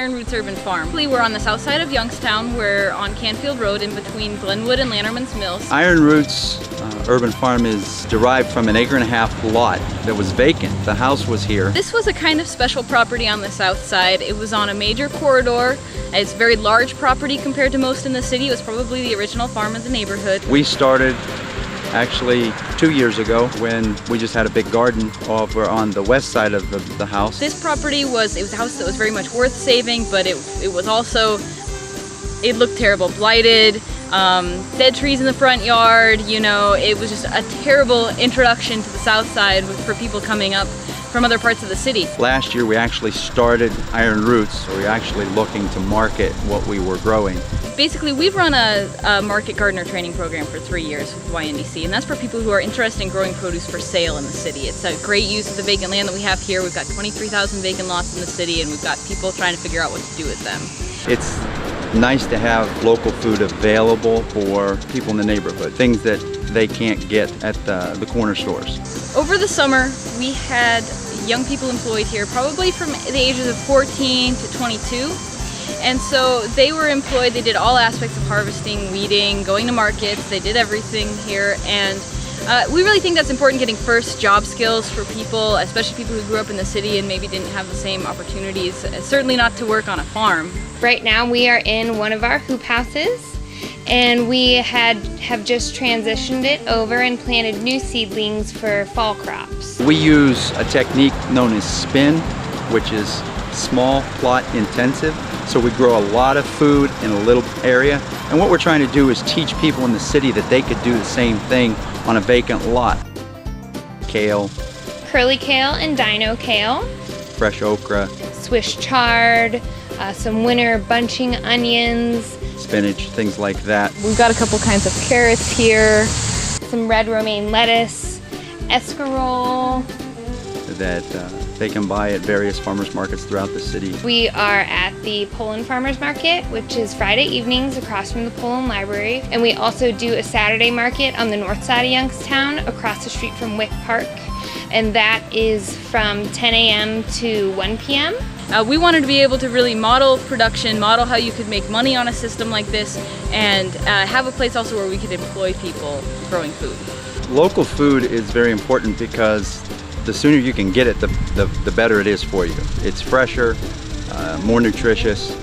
Iron Roots Urban Farm. We're on the south side of Youngstown. We're on Canfield Road in between Glenwood and Lanterman's Mills. Iron Roots Urban Farm is derived from an 1.5 acre lot that was vacant. The house was here. This was a kind of special property on the south side. It was on a major corridor. It's a very large property compared to most in the city. It was probably the original farm of the neighborhood. We started actually 2 years ago when we just had a big garden over on the west side of the house. This property was a house that was very much worth saving, but it was also, it looked terrible, blighted, dead trees in the front yard, you know, it was just a terrible introduction to the south side for people coming up from other parts of the city. Last year we actually started Iron Roots, so we're actually looking to market what we were growing. Basically, we've run a market gardener training program for 3 years with YNDC, and that's for people who are interested in growing produce for sale in the city. It's a great use of the vacant land that we have here. We've got 23,000 vacant lots in the city, and we've got people trying to figure out what to do with them. It's nice to have local food available for people in the neighborhood, things that they can't get at the corner stores. Over the summer, we had young people employed here, probably from the ages of 14 to 22. And so they were employed, they did all aspects of harvesting, weeding, going to markets, they did everything here. And we really think that's important, getting first job skills for people, especially people who grew up in the city and maybe didn't have the same opportunities, certainly not to work on a farm. Right now we are in one of our hoop houses, and we have just transitioned it over and planted new seedlings for fall crops. We use a technique known as spin, which is small plot intensive. So we grow a lot of food in a little area, and what we're trying to do is teach people in the city that they could do the same thing on a vacant lot. Kale, Curly kale and dino kale, fresh okra, Swiss chard, some winter bunching onions, spinach, things like that. We've got a couple kinds of carrots here, some red romaine lettuce, escarole, that they can buy at various farmers markets throughout the city. We are at the Poland Farmers Market, which is Friday evenings across from the Poland Library. And we also do a Saturday market on the north side of Youngstown, across the street from Wick Park. And that is from 10 a.m. to 1 p.m. We wanted to be able to really model production, model how you could make money on a system like this, and have a place also where we could employ people growing food. Local food is very important because the sooner you can get it, the better it is for you. It's fresher, more nutritious,